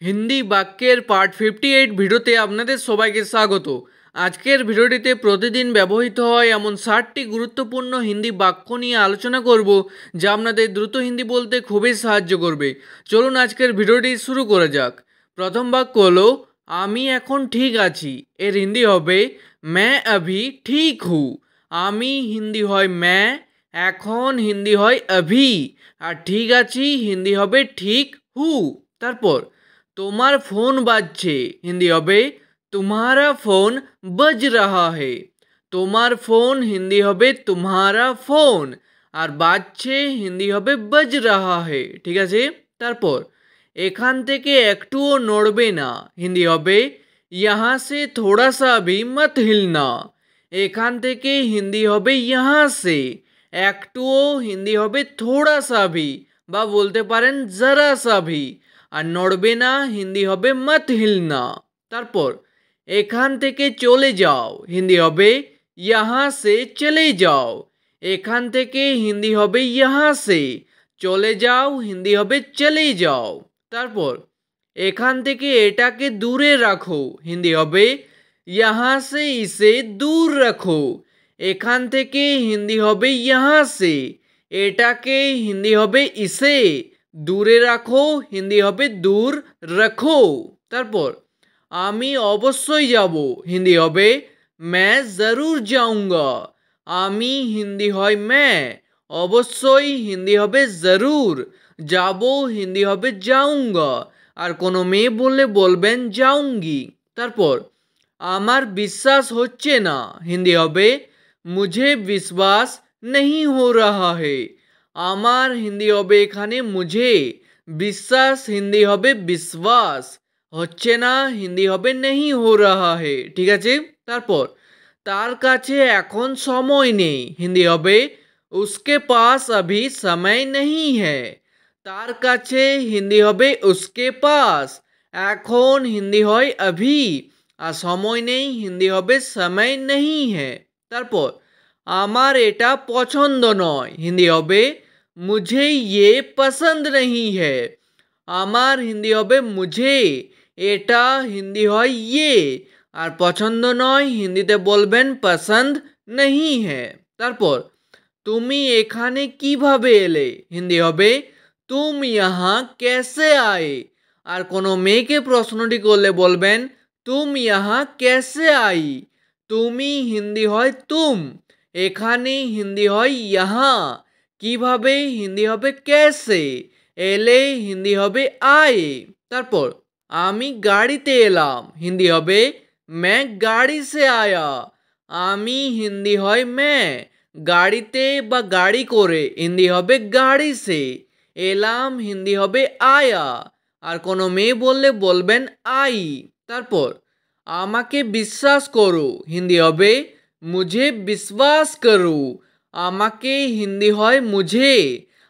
হিন্দি বাক্যের পার্ট 58 ভিডিওতে আপনাদের সবাইকে স্বাগত। আজকের ভিডিওটিতে প্রতিদিন ব্যবহৃত হয় এমন 60টি গুরুত্বপূর্ণ হিন্দি বাক্য নিয়ে আলোচনা করব, যা আপনাদের দ্রুত হিন্দি বলতে খুবই সাহায্য করবে। চলুন আজকের ভিডিওটি শুরু করা যাক। প্রথম বাক্য হলো আমি এখন ঠিক আছি। এর হিন্দি হবে मैं अभी ठीक हूँ। আমি হিন্দি হয় मैं, এখন হিন্দি হয় अभी, আর ঠিক আছি হিন্দি হবে ঠিক হু। তারপর তোমার ফোন বাজছে হিন্দি হবে तुम्हारा फोन बज रहा है। তোমার ফোন হিন্দি হবে तुम्हारा फोन, আর বাজছে হিন্দি হবে बज रहा है। ঠিক আছে। তারপর এখান থেকে একটুও নড়বে না হিন্দি হবে यहाँ से थोड़ा सा भी मत हिलना। এখান থেকে হিন্দি হবে यहाँ से, একটুও হিন্দি হবে थोड़ा सा भी, বা বলতে পারেন जरा सा भी, আর নড়বে না হিন্দি হবে मत हिलना। তারপর এখান থেকে চলে যাও হিন্দি হবে यहाँ से चले जाओ। এখান থেকে হিন্দি হবে यहाँ से, চলে যাও হিন্দি হবে চলে যাও। তারপর এখান থেকে এটাকে দূরে রাখো হিন্দি হবে यहाँ से इसे दूर रखो। এখান থেকে হিন্দি হবে यहाँ से, এটাকে হিন্দি হবে इसे, দূরে রাখো হিন্দি হবে দূর রাখো। তারপর আমি অবশ্যই যাব হিন্দি হবে मैं ज़रूर जाऊंगा। আমি হিন্দি হয় मैं, অবশ্যই হিন্দি হবে ज़रूर, যাব হিন্দি হবে जाऊंगा, আর কোনো মেয়ে বললে বলবেন जाऊंगी। তারপর আমার বিশ্বাস হচ্ছে না হিন্দি হবে मुझे विश्वास नहीं हो रहा है। আমার হিন্দি হবে এখানে मुझे, বিশ্বাস হিন্দি হবে विश्वास, হচ্ছে না হিন্দি হবে नहीं हो रहा है। ঠিক আছে। তারপর তার কাছে এখন সময় নেই হিন্দি হবে उसके पास अभी समय नहीं है। তার কাছে হিন্দি হবে उसके पास, এখন হিন্দি হয় अभी, আর সময় নেই হিন্দি হবে समय नहीं है। তারপর আমার এটা পছন্দ নয় হিন্দি হবে मुझे ये पसंद नहीं है। আমার হিন্দি হবে मुझे, এটা হিন্দি হয় ये, আর পছন্দ নয় হিন্দিতে বলবেন পছন্দ नहीं है। তারপর তুমি এখানে কিভাবে এলে হিন্দি হবে तुम यहाँ कैसे आए, আর কোনো মেয়েকে প্রশ্নটি করলে বলবেন तुम यहाँ कैसे आई। তুমি হিন্দি হয় तुम, এখানে হিন্দি হয় यहाँ, কিভাবে হিন্দি হবে कैसे, এলে হিন্দি হবে आए। তারপর আমি গাড়িতে এলাম হিন্দি হবে मैं गाड़ी से आया। আমি হিন্দি হয় मैं, গাড়িতে বা গাড়ি করে হিন্দি হবে গাড়ি সে, এলাম হিন্দি হবে আয়া, আর কোনো মেয়ে বললে বলবেন আই। তারপর আমাকে বিশ্বাস করো হিন্দি হবে मुझे विश्वास करो। আমাকে হিন্দি হয় मुझे,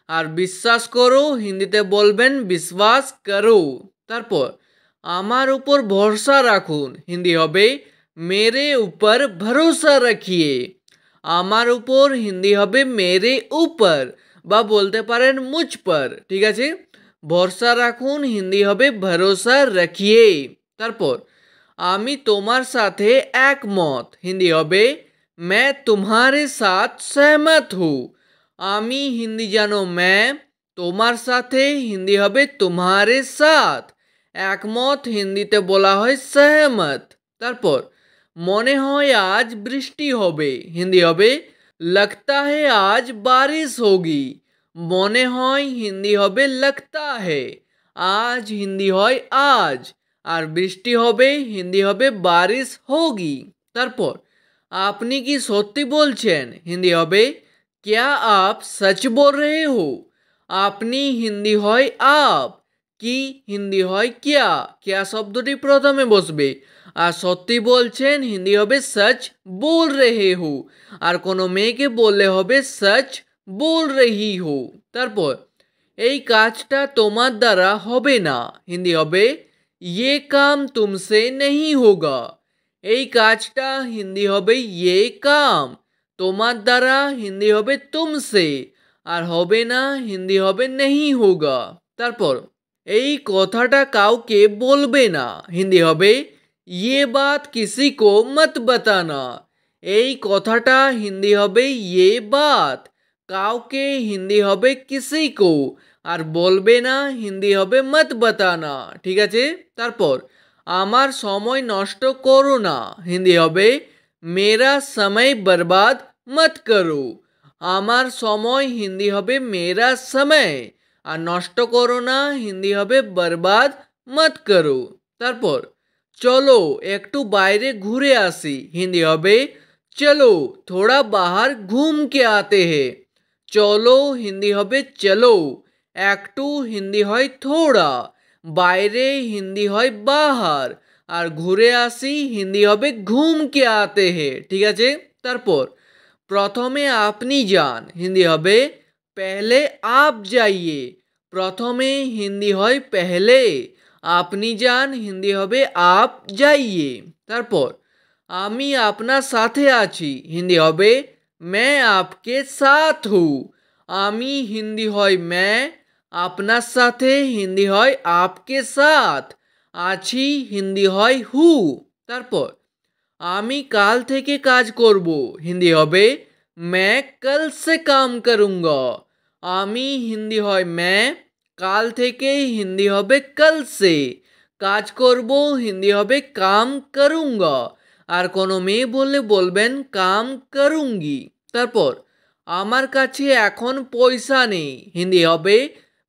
আর বিশ্বাস করো হিন্দিতে বলবেন विश्वास करो। তারপর আমার উপর ভরসা রাখুন হিন্দি হবে मेरे ऊपर भरोसा रखिए। আমার উপর হিন্দি হবে मेरे ऊपर, বা বলতে পারেন मुझ पर। ঠিক আছে। ভরসা রাখুন হিন্দি হবে भरोसा रखिए। তারপর আমি তোমার সাথে একমত হিন্দি হবে मैं तुम्हारे साथ सहमत हूँ। আমি হিন্দি জানো मैं, তোমার সাথে হিন্দি হবে तुम्हारे साथ, একমত হিন্দিতে বলা হয় सहमत। তারপর মনে হয় আজ বৃষ্টি হবে হিন্দি হবে लगता है आज बारिश होगी। মনে হয় হিন্দি হবে लगता है, আজ হিন্দি হয় আজ, আর বৃষ্টি হবে হিন্দি হবে बारिश होगी। তারপর আপনি কি সত্যি বলছেন হিন্দি হবে क्या आप सच बोल रहे हो। আপনি হিন্দি হয় आप, কি হিন্দি হয় क्या, क्या শব্দটি প্রথমে বসবে, আর সত্যি বলছেন হিন্দি হবে सच बोल रहे हो, আর কোনো মেয়েকে বললে হবে सच बोल रही हो। তারপর এই কাজটা তোমার দ্বারা হবে না হিন্দি হবে ये काम तुमसे नहीं होगा। এই কাজটা হিন্দি হবে ये काम, তোমার দ্বারা হিন্দি হবে तुमसे, আর হবে না হিন্দি হবে नहीं होगा। তারপর এই কথাটা কাউকে বলবে না। হিন্দি হবে ये बात किसी को मत बताना। এই কথাটা হিন্দি হবে ये बात, কাউকে হিন্দি হবে किसी को, আর বলবে না হিন্দি হবে मत बताना। ঠিক আছে। তারপর আমার সময় নষ্ট করো না, হিন্দি হবে मेरा समय बर्बाद मत करो। আমার সময় হিন্দি হবে मेरा समय, আর নষ্ট করো না হিন্দি হবে बर्बाद मत करो। তারপর চলো একটু বাইরে ঘুরে আসি, হিন্দি হবে চলো थोड़ा बाहर घूम के आते हैं। চলো হিন্দি হবে চলো, একটু হিন্দি হয় থোড়া, বাইরে হিন্দি হয় বাহার, আর ঘুরে আসি হিন্দি হবে ঘুম কে আতে হে। ঠিক আছে। তারপর প্রথমে আপনি যান, হিন্দি হবে পেহলে আপ যাইয়ে। প্রথমে হিন্দি হয় পেহলে, আপনি যান হিন্দি হবে আপ যাইয়ে। তারপর আমি আপনার সাথে আছি, হিন্দি হবে मैं आपके साथ हूँ। আমি হিন্দি হয় मैं, আপনার সাথে হিন্দি হয় आपके साथ, আছি হিন্দি হয় হু। তারপর আমি কাল থেকে কাজ করব, হিন্দি হবে मैं कल से काम करूँगा। আমি হিন্দি হয় मैं, কাল থেকে হিন্দি হবে कल से, কাজ করব হিন্দি হবে काम करूँगा, আর কোনো মেয়ে বললে বলবেন काम करूँगी। তারপর আমার কাছে এখন পয়সা নেই, হিন্দি হবে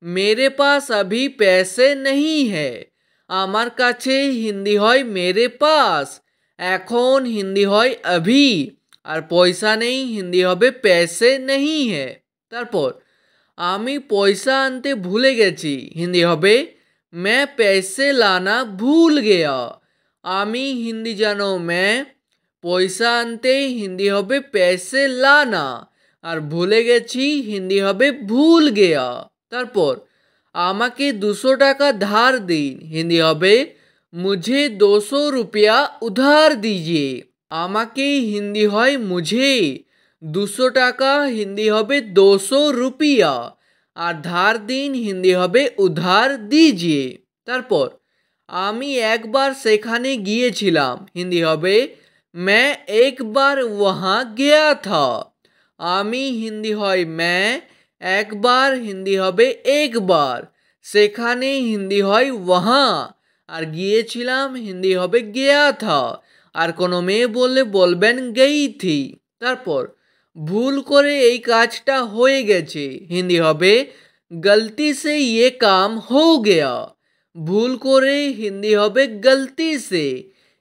मेरे पास अभी पैसे नहीं है। আমার কাছে হিন্দি হয় मेरे पास, এখন হিন্দি হয় अभी, আর পয়সা নেই হিন্দি হবে पैसे नहीं है। তারপর আমি পয়সা আনতে ভুলে গেছি, হিন্দি হবে मैं पैसे लाना भूल गया। আমি হিন্দি জানো मैं, পয়সা আনতে হিন্দি হবে पैसे लाना, আর ভুলে গেছি হিন্দি হবে ভুল গেয়া। তারপর আমাকে 200 টাকা ধার দিন, হিন্দি হবে मुझे 200 रुपया उधार दीजिए। আমাকে হিন্দি হয় मुझे, 200 টাকা হিন্দি হবে 200 রুপিয়া, আর ধার দিন হিন্দি হবে উধার দিজিয়ে। তারপর আমি একবার সেখানে গিয়েছিলাম, হিন্দি হবে मैं एक बार वहाँ गया था। আমি হিন্দি হয় मैं, একবার হিন্দি হবে एक बार, সেখানে হিন্দি হয় वहाँ, আর গিয়েছিলাম হিন্দি হবে गया था, আর কোনো মেয়ে বললে বলবেন गई थी। তারপর ভুল করে এই কাজটা হয়ে গেছে, হিন্দি হবে गलती से ये काम हो गया। ভুল করে হিন্দি হবে गलती से,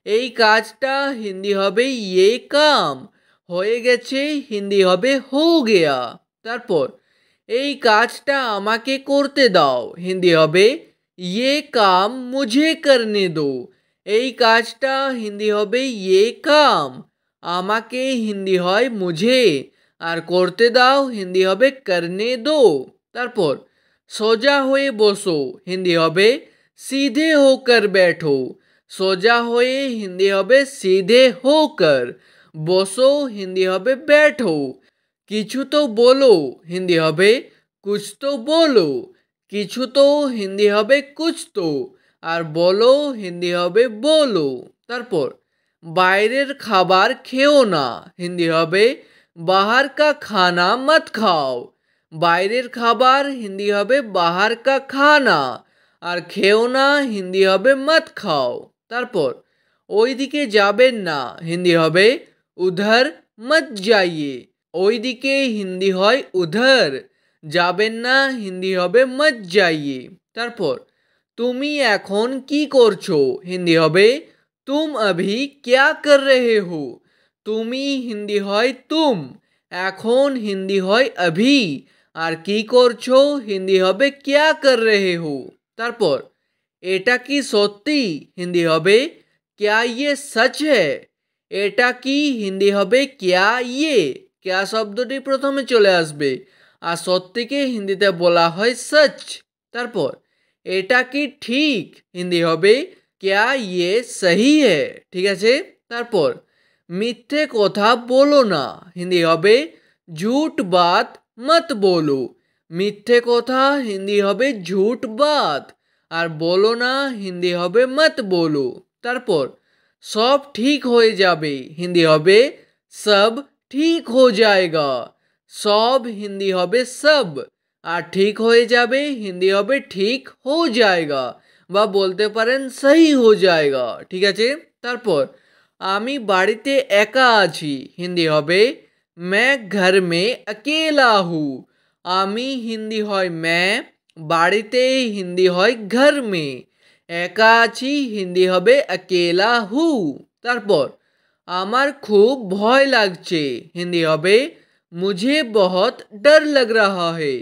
এই কাজটা হিন্দি হবে ये काम, হয়ে গেছে হিন্দি হবে हो गया। তারপর এই কাজটা আমাকে করতে দাও, হিন্দি হবে ये काम मुझे करने दो। এই কাজটা হিন্দি হবে ये काम, আমাকে হিন্দি হয় मुझे, আর করতে দাও হিন্দি হবে करने दो। তারপর সোজা হয়ে বসো, হিন্দি হবে सीधे होकर बैठो। সোজা হয়ে হিন্দি হবে सीधे होकर, বসো হিন্দি হবে बैठो। কিছু তো বলো, হিন্দি হবে कुछ तो बोलो। কিছু তো হিন্দি হবে कुछ तो, আর বলো হিন্দি হবে बोलो। তারপর বাইরের খাবার খেও না, হিন্দি হবে बाहर का खाना मत खाओ। বাইরের খাবার হিন্দি হবে बाहर का खाना, আর খেও না হিন্দি হবে मत खाओ। তারপর ওই দিকে যাবেন না, হিন্দি হবে उधर मत जाइए। ওই দিকে হিন্দি হয় उधर, যাবেন না হিন্দি হবে मत जाइए। তারপর তুমি এখন কি করছো, হিন্দি হবে तुम अभी क्या कर रहे हो। তুমি হিন্দি হয় तुम, এখন হিন্দি হয় अभी, আর কি করছো হিন্দি হবে क्या कर रहे हो। তারপর এটা কি সত্যি, হিন্দি হবে क्या ये सच है। এটা কি হিন্দি হবে क्या ये, क्या শব্দটি প্রথমে চলে আসবে, আর সত্যিকে হিন্দিতে বলা হয় सच। তারপর এটা কি ঠিক, হিন্দি হবে क्या ये सही है। ঠিক আছে। তারপর মিথ্যে কথা বলো না, হিন্দি হবে झूठ बात मत बोलो। মিথ্যে কথা হিন্দি হবে झूठ बात, আর বলো না হিন্দি হবে মত বলো। তারপর সব ঠিক হয়ে যাবে হিন্দি হবে সব ঠিক হো জায়গা। সব হিন্দি হবে সব, আর ঠিক হয়ে যাবে হিন্দি হবে ঠিক হো জায়গা, বা বলতে পারেন সহি হো জায়গা। ঠিক আছে। তারপর আমি বাড়িতে একা আছি হিন্দি হবে मैं घर में अकेला हूँ। আমি হিন্দি হয় मैं, বাড়িতে হিন্দি হয় घर में, একা আছি হিন্দি হবে अकेला हूँ। তারপর আমার খুব ভয় লাগছে হিন্দি হবে मुझे बहुत डर लग रहा है।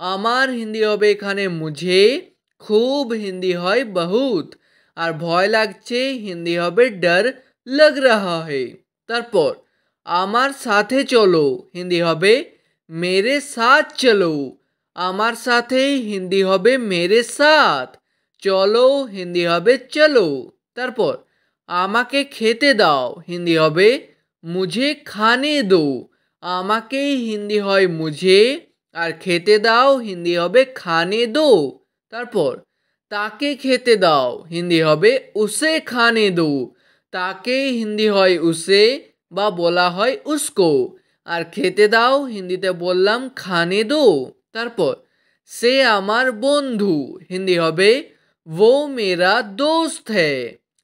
আমার হিন্দি হবে এখানে मुझे, খুব হিন্দি হয় बहुत, আর ভয় লাগছে হিন্দি হবে डर लग रहा है। তারপর আমার সাথে চলো হিন্দি হবে मेरे साथ चलो। আমার সাথে হিন্দি হবে मेरे साथ, চলো হিন্দি হবে চলো। তারপর আমাকে খেতে দাও হিন্দি হবে मुझे खाने दो। আমাকে হিন্দি হয় मुझे, আর খেতে দাও হিন্দি হবে खाने दो। তারপর তাকে খেতে দাও হিন্দি হবে उसे खाने दो। তাকে হিন্দি হয় उसे, বা বলা হয় उसको, আর খেতে দাও হিন্দিতে বললাম খানে দো। তারপর সে আমার বন্ধু হিন্দি হবে वो मेरा दोस्त है।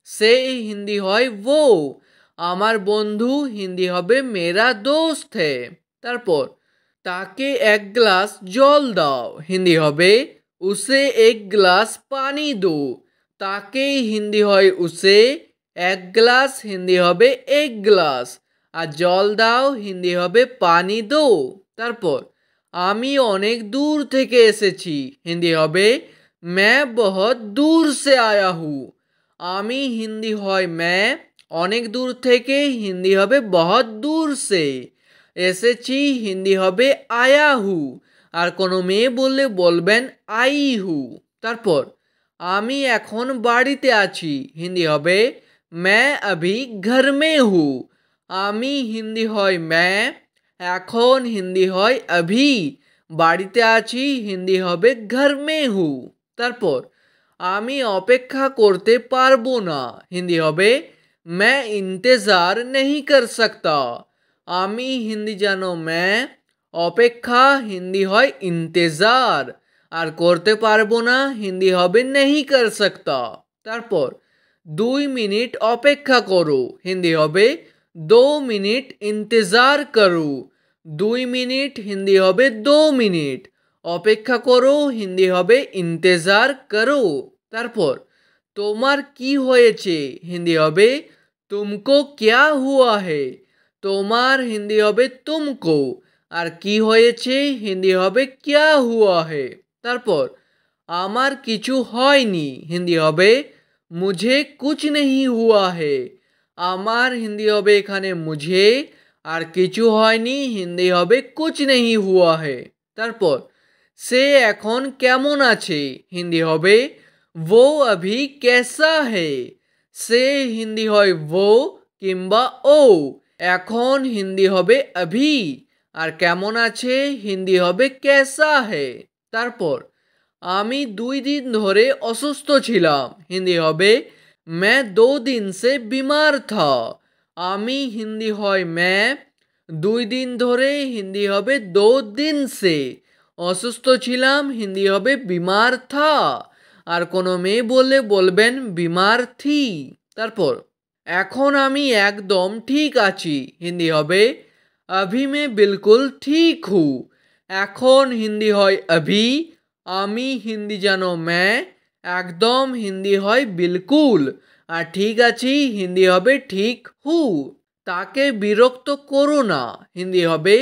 সে হিন্দি হয় वो, আমার বন্ধু হিন্দি হবে मेरा दोस्त है। তারপর তাকে এক গ্লাস জল দাও হিন্দি হবে उसे एक ग्लास पानी दो। তাকে হিন্দি হয় उसे, এক গ্লাস হিন্দি হবে এক গ্লাস, আর জল দাও হিন্দি হবে পানি দো। তারপর আমি অনেক দূর থেকে এসেছি হিন্দি হবে मैं बहुत दूर से आया हूँ। আমি হিন্দি হয় मैं, অনেক দূর থেকে হিন্দি হবে बहुत दूर से, এসেছি হিন্দি হবে आया हूँ, আর কোনো মেয়ে বললে বলবেন आई हूँ। তারপর আমি এখন বাড়িতে আছি হিন্দি হবে मैं अभी घर में हूँ। আমি হিন্দি হয় मैं, এখন হিন্দি হয় अभी, বাড়িতে আছি হিন্দি হবে घर में हूँ। তারপর আমি অপেক্ষা করতে পারবো না হিন্দি হবে मैं इंतज़ार नहीं कर सकता। আমি হিন্দি জানো मैं, অপেক্ষা হিন্দি হয় इंतज़ार, আর করতে পারবো না হিন্দি হবে नहीं कर सकता। তারপর 2 মিনিট অপেক্ষা করো হিন্দি হবে 2 মিনিট इंतज़ार करो। 2 মিনিট হিন্দি হবে 2 মিনিট, অপেক্ষা করো হিন্দি হবে इंतज़ार करो। তারপর তোমার কি হয়েছে হিন্দি হবে तुमको क्या हुआ है। তোমার হিন্দি হবে तुमको, আর কি হয়েছে হিন্দি হবে क्या हुआ है। তারপর আমার কিছু হয়নি হিন্দি হবে मुझे कुछ नहीं हुआ है। আমার হিন্দি হবে এখানে मुझे, আর কিছু হয়নি হিন্দি হবে कुछ नहीं हुआ है। তারপর সে এখন কেমন আছে হিন্দি হবে वो अभी कैसा है। সে হিন্দি হয় वो কিংবা ও, এখন হিন্দি হবে अभी, আর কেমন আছে হিন্দি হবে कैसा है। তারপর আমি 2 দিন ধরে অসুস্থ ছিলাম হিন্দি হবে मैं 2 दिन से बीमार था। আমি হিন্দি হয় मैं, 2 দিন ধরে হিন্দি হবে 2 दिन से, অসুস্থ ছিলাম হিন্দি হবে बीमार था, আর কোনো মেয়ে বললে বলবেন बीमार थी। তারপর এখন আমি একদম ঠিক আছি হিন্দি হবে अभी मैं बिल्कुल ठीक हूँ। এখন হিন্দি হয় अभी, আমি হিন্দি জানো मैं, একদম হিন্দি হয় बिल्कुल, আর ঠিক আছি হিন্দি হবে ঠিক হু। তাকে বিরক্ত করো না হিন্দি হবে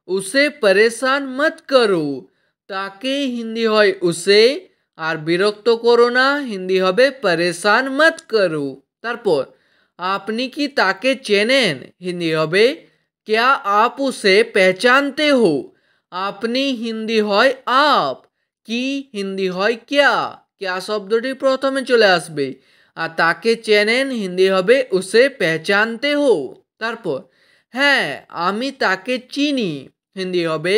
उसे परेशान मत करो। তাকে হিন্দি হয় उसे, আর বিরক্ত করো না হিন্দি হবে परेशान मत करो। তারপর আপনি কি তাকে চেনেন হিন্দি হবে क्या आप उसे पहचानते हो। আপনি হিন্দি হয় आप, কি হিন্দি হয় क्या শব্দটি প্রথমে চলে আসবে, আর তাকে চেনেন হিন্দি হবে उसे पहचानते हो। তারপর হ্যাঁ আমি তাকে চিনি হিন্দি হবে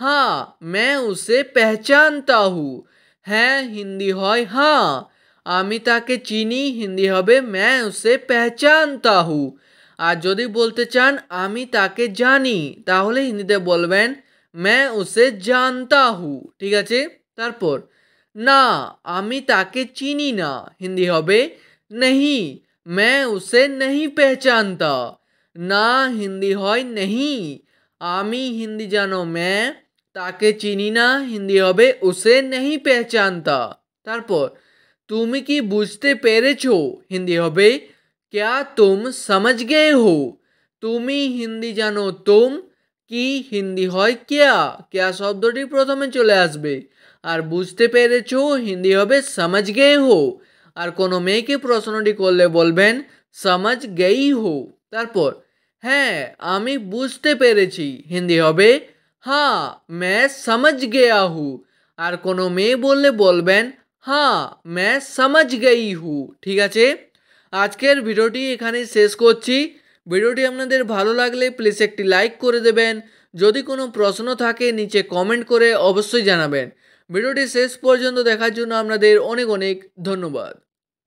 हाँ मैं उसे पहचानता हूँ। হ্যাঁ হিন্দি হয় হ্যাঁ, আমি তাকে চিনি হিন্দি হবে मैं उसे पहचानता हूँ। আর যদি বলতে চান আমি তাকে জানি তাহলে হিন্দিতে বলবেন मैं उसे जानता हूँ। ঠিক আছে, তারপর না আমি তাকে চিনি না হিন্দি হবে नहीं मैं उसे नहीं पहचानता। না হিন্দি হয় नहीं, আমি হিন্দি জানো मैं, তাকে চিনি না হিন্দি হবে उसे नहीं पहचानता। তারপর তুমি কি বুঝতে পেরেছো হিন্দি হবে क्या तुम समझ गए हो। তুমি হিন্দি জানো तुम, কি হিন্দি হয় क्या, क्या শব্দটি প্রথমে চলে আসবে আর বুঝতে পেরেছো হিন্দি হবে समझ गए हो। আর কোনো মেয়েকে প্রশ্নটি করলে বলবেন समझ गई हो। তারপর হ্যাঁ আমি বুঝতে পেরেছি হিন্দি হবে हाँ मैं समझ गया हूँ। আর কোনো মেয়ে বললে বলবেন हाँ मैं समझ गई हूँ। ঠিক আছে, আজকের ভিডিওটি এখানে শেষ করছি। ভিডিওটি আপনাদের ভালো লাগলে প্লিজ একটি লাইক করে দেবেন। যদি কোনো প্রশ্ন থাকে নিচে কমেন্ট করে অবশ্যই জানাবেন। ভিডিওটি শেষ পর্যন্ত দেখার জন্য আপনাদের অনেক অনেক ধন্যবাদ।